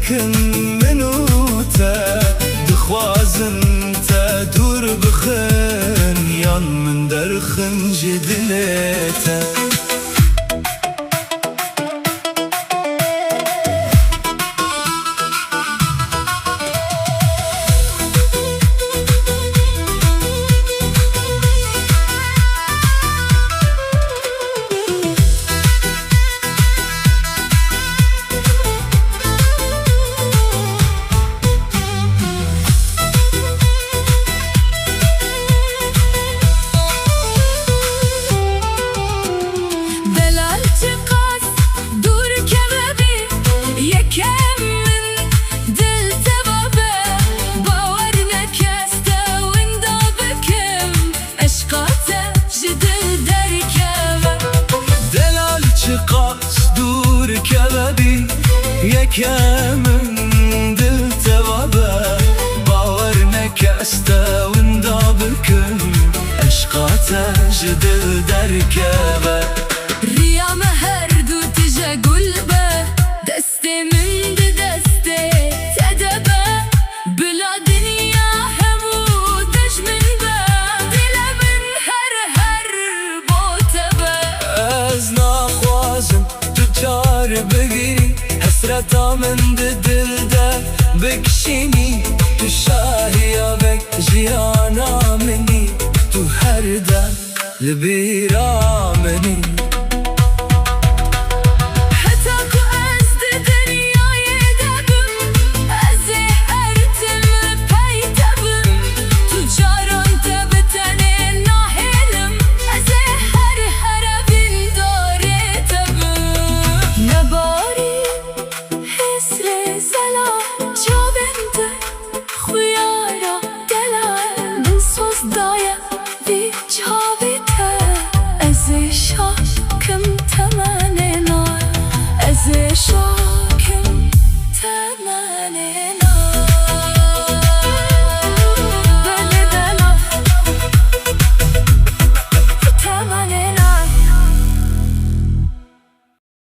بكن منوتا دخوازن تدور بخن يان من درخن جدلتا يكمن دل توابه باور نكسته وندا بكم عشقاته جدل دركبه ريامه هر دو تجا قلبه دستي من دستي تدبه بلا دنيا همو دج من به دل من هر بوتبه از نخوازم تو چار بگیری حسرتا من دل ده بکشینی تو شاهیا بک جیانا منی تو هر ده لبیرا منی